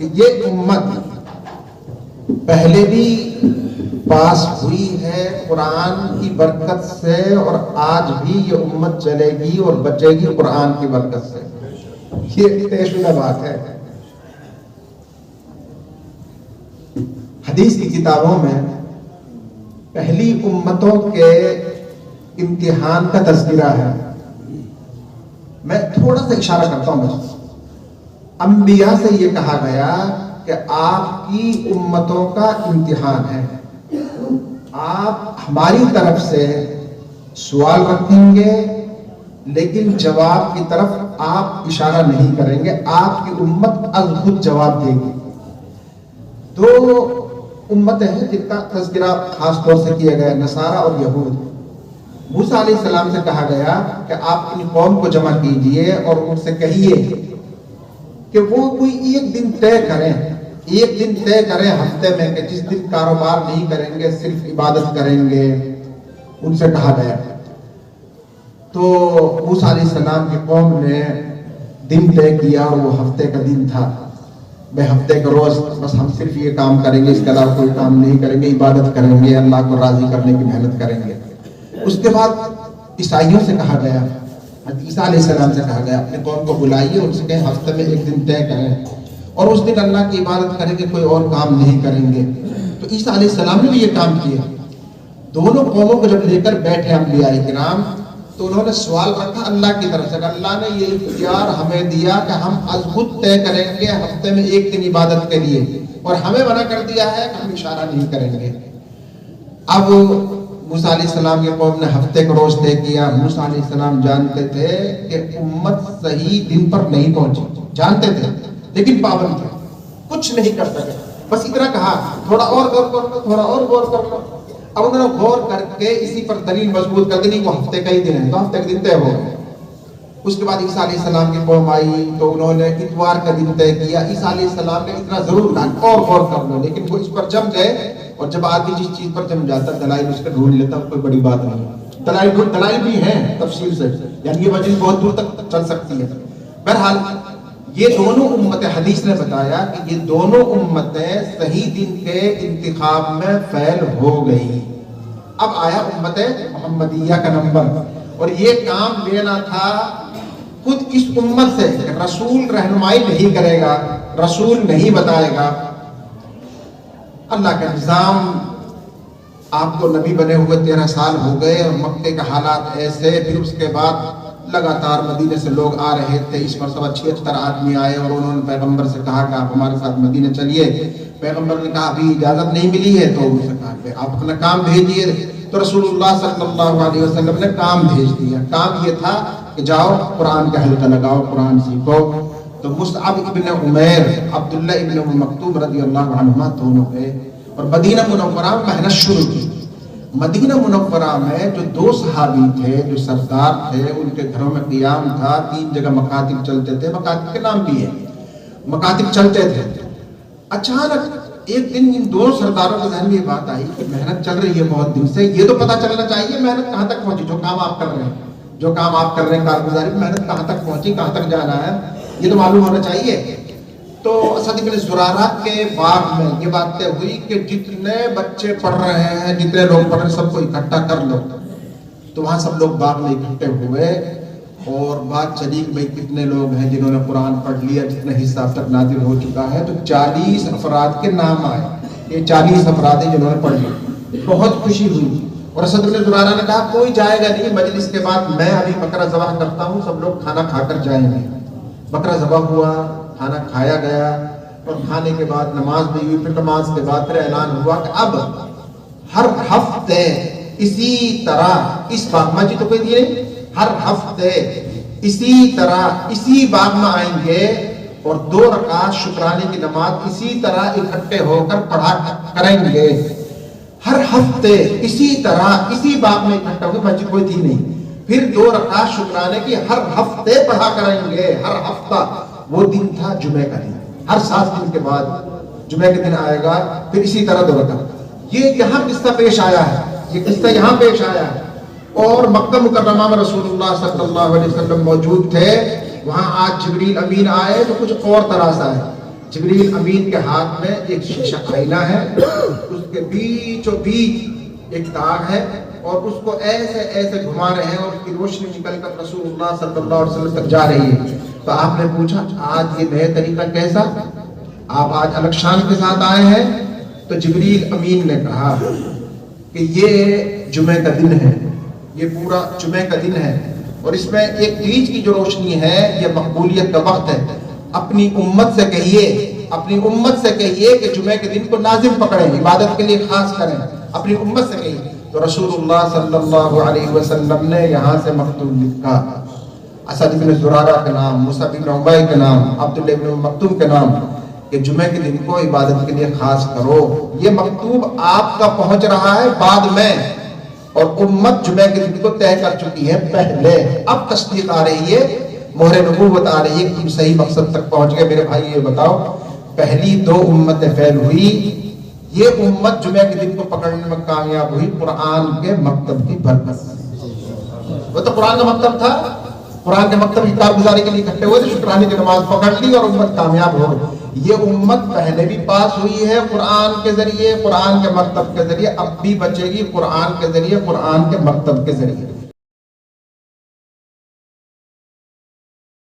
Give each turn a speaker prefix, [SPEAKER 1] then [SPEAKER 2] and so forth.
[SPEAKER 1] کہ یہ امت پہلے بھی پاس ہوئی ہے قرآن کی برکت سے، اور آج بھی یہ امت چلے گی اور بچے گی قرآن کی برکت سے. یہ طے شدہ بات ہے. حدیث کی کتابوں میں پہلی امتوں کے امتحان کا تذکرہ ہے. میں تھوڑا سا اشارہ کرتا ہوں بس. انبیاء سے یہ کہا گیا کہ آپ کی امتوں کا امتحان ہے، آپ ہماری طرف سے سوال رکھیں گے لیکن جواب کی طرف آپ اشارہ نہیں کریں گے، آپ کی امت از خود جواب دے گی. دو امتیں ہیں جن کا تذکرہ خاص طور سے کیا گیا، نصارہ اور یہود. موسیٰ علیہ السلام سے کہا گیا کہ آپ اپنی قوم کو جمع کیجئے اور ان سے کہیے کہ وہ کوئی ایک دن طے کریں ہفتے میں کہ جس دن کاروبار نہیں کریں گے، صرف عبادت کریں گے. ان سے کہا گیا تو موسیٰ علیہ السلام کی قوم نے دن طے کیا اور وہ ہفتے کا دن تھا. میں ہفتے کا روز بس ہم صرف یہ کام کریں گے، اس کے علاوہ کوئی کام نہیں کریں گے، عبادت کریں گے، اللہ کو راضی کرنے کی محنت کریں گے. اس کے بعد عیسائیوں سے کہا گیا، عیسیٰ علیہ السلام سے کہا گیا اپنے قوم کو بلائیے، ان سے کہیں ہفتے میں ایک دن طے کریں اور اس دن اللہ کی عبادت کریں گے، کوئی اور کام نہیں کریں گے. تو عیسیٰ علیہ السلام نے بھی یہ کام کیا. دونوں قوموں کو جب لے کر بیٹھے انبیاء کرام تو انہوں نے سوال رکھا اللہ کی طرف سے کہ اللہ نے یہ اختیار ہمیں دیا کہ ہم از خود طے کریں گے ہفتے میں ایک دن عبادت کے لیے، اور ہمیں منع کر دیا ہے کہ ہم اشارہ نہیں کریں گے. اب موسیٰ علیہ السلام کی قوم نے ہفتے کا روز طے کیا. موسیٰ علیہ السلام جانتے تھے کہ امت صحیح دن پر نہیں پہنچی، جانتے تھے لیکن پابند تھے، کچھ نہیں کر سکے. بس اتنا کہا تھوڑا اور غور کر لو، تھوڑا اور غور کر لو. اب انہوں نے غور کر کے اسی پر دلیل مضبوط کر دی، نہیں وہ ہفتے کا ہی دن ہے، تو ہفتے کا دن طے ہو گیا. اس کے بعد عیسیٰ علیہ السلام کی قوم آئی تو انہوں نے اتوار کا دن طے کیا. عیسیٰ علیہ السلام نے اتنا ضرور کہا اور غور کر لو، لیکن وہ اس پر جم گئے. اور جب آدمی جس چیز پر جم جاتا دلائل اس کا ڈھونڈ لیتا، کوئی بڑی بات نہیں. دلائل بھی ہیں تفصیل سے، یعنی یہ وجہ بہت دور تک چل سکتی ہے. بہرحال یہ دونوں امتیں، حدیث نے بتایا کہ یہ دونوں امتیں صحیح دن کے انتخاب میں فیل ہو گئی. اب آیا امت محمدیہ کا نمبر، اور یہ کام لینا تھا خود اس امت سے کہ رسول رہنمائی نہیں کرے گا، رسول نہیں بتائے گا. اللہ کا نظام، آپ کو نبی بنے ہوئے 13 سال ہو گئے اور مکے کا حالات ایسے. پھر اس کے بعد لگاتار مدینے سے لوگ آ رہے تھے. اس مرتبہ 76 آدمی آئے اور انہوں نے پیغمبر سے کہا کہ آپ ہمارے ساتھ مدینے چلیے. پیغمبر نے کہا ابھی اجازت نہیں ملی ہے، تو ان سے کہا کہ آپ اپنا کام بھیجیے. تو رسول اللہ صلی اللہ علیہ وسلم نے کام بھیج دیا. کام یہ تھا کہ جاؤ قرآن کا حلقہ لگاؤ، قرآن سیکھو. تو مصعب ابن عمیر، عبداللہ ابن ام مکتوم رضی اللہ عنہما دونوں گئے اور مدینہ منورہ میں محنت شروع کی. مدینہ منورہ میں جو 2 صحابی تھے جو سردار تھے، ان کے گھروں میں قیام تھا. 3 جگہ مکاتب چلتے تھے، مکاتب کے نام بھی ہے، مکاتب چلتے تھے. اچانک ایک دن ان 2 سرداروں کے ذہن میں یہ بات آئی کہ محنت چل رہی ہے بہت دن سے، یہ تو پتہ چلنا چاہیے محنت کہاں تک پہنچی. جو کام آپ کر رہے ہیں کارگزاری میں محنت کہاں تک پہنچی، کہاں تک جانا ہے، یہ تو معلوم ہونا چاہیے. تو اسد بن زرارہ کے باغ میں یہ بات طے ہوئی کہ جتنے بچے پڑھ رہے ہیں، جتنے لوگ پڑھ رہے ہیں، سب کو اکٹھا کر لو. تو وہاں سب لوگ باغ میں اکٹھے ہوئے اور بات چلی کہ بھئی کتنے لوگ ہیں جنہوں نے قرآن پڑھ لیا، جتنے حصہ اب تک نازل ہو چکا ہے. تو 40 افراد کے نام آئے. یہ 40 افراد ہیں جنہوں نے پڑھ لیا. بہت خوشی ہوئی. اور اسد بن زرارہ نے کہا کوئی جائے گا نہیں مجلس کے بعد، میں ابھی بکرا ذبح کرتا ہوں، سب لوگ کھانا کھا کر جائیں گے. بکرا ذبح ہوا، کھانا کھایا گیا اور کھانے کے بعد نماز بھی ہوئی. پھر نماز کے بعد پھر اعلان ہوا کہ اب ہر ہفتے اسی طرح اس باغ میں، جی تو کوئی نہیں، ہر ہفتے اسی طرح اسی باغ میں آئیں گے اور 2 رکعت شکرانے کی نماز اسی طرح اکٹھے ہو کر پڑھا کریں گے. ہر ہفتے اسی طرح اسی باغ میں اکٹھا ہو گئے، مسجد کوئی تھی نہیں. پھر 2 رکعت شکرانے کی ہر ہفتے پڑھا کریں گے. ہر ہفتہ وہ دن تھا جمعہ کا دن. ہر 7 دن کے بعد جمعہ کے دن آئے گا، پھر اسی طرح 2 رکعت. یہ یہاں قصہ پیش آیا ہے، یہ قصہ یہاں پیش آیا ہے. اور مکہ مکرمہ میں رسول اللہ صلی اللہ علیہ وسلم موجود تھے. وہاں آج جبریل امین آئے تو کچھ اور طرح سے آئے. جبریل امین کے ہاتھ میں ایک شیشہ آئینہ ہے، اس کے بیچوں بیچ ایک داغ ہے اور اس کو ایسے ایسے گھما رہے ہیں اور اس کی روشنی نکل کر رسول اللہ صلی اللہ علیہ وسلم تک جا رہی ہے۔ تو آپ نے پوچھا آج یہ نئے طریقہ کیسا؟ آپ آج الگ شان کے ساتھ آئے ہیں؟ تو جبریل امین نے کہا کہ یہ جمعہ کا دن ہے، یہ پورا جمعہ کا دن ہے اور اس میں ایک بیچ کی جو روشنی ہے یہ مقبولیت کا وقت ہے۔ اپنی امت سے کہیے، اپنی امت سے کہیے کہ جمعہ کے دن کو لازم پکڑیں، عبادت کے لیے خاص کریں، اپنی امت سے کہیے۔ تو رسول اللہ صلی اللہ علیہ وسلم نے یہاں سے مکتوب لکھا، اسد بن زرارہ کے نام، مصعب بن عمیر کے نام، عبداللہ بن مکتوم کے نام، کہ جمعہ کے دن کو عبادت کے لیے خاص کرو۔ یہ مکتوب آپ کا پہنچ رہا ہے بعد میں، اور امت جمعہ کے دن کو طے کر چکی ہے پہلے۔ اب تصدیق آ رہی ہے، مہر نبوت آ رہی ہے کہ تم صحیح مقصد تک پہنچ گئے۔ میرے بھائی یہ بتاؤ، پہلی دو امتیں فیل ہوئی، یہ امت جمعہ کے دن کو پکڑنے میں کامیاب ہوئی قرآن کے مکتب کی برکت۔ وہ تو قرآن کا مکتب تھا، قرآن کے مکتب کی کارگزاری کے لیے اکٹھے ہوئے تھے، شکرانے کی نماز پکڑ لی اور امت کامیاب ہو گئی۔ یہ امت پہلے بھی پاس ہوئی ہے قرآن کے ذریعے، قرآن کے مکتب کے ذریعے، اب بھی بچے گی قرآن کے ذریعے، قرآن کے مکتب کے ذریعے۔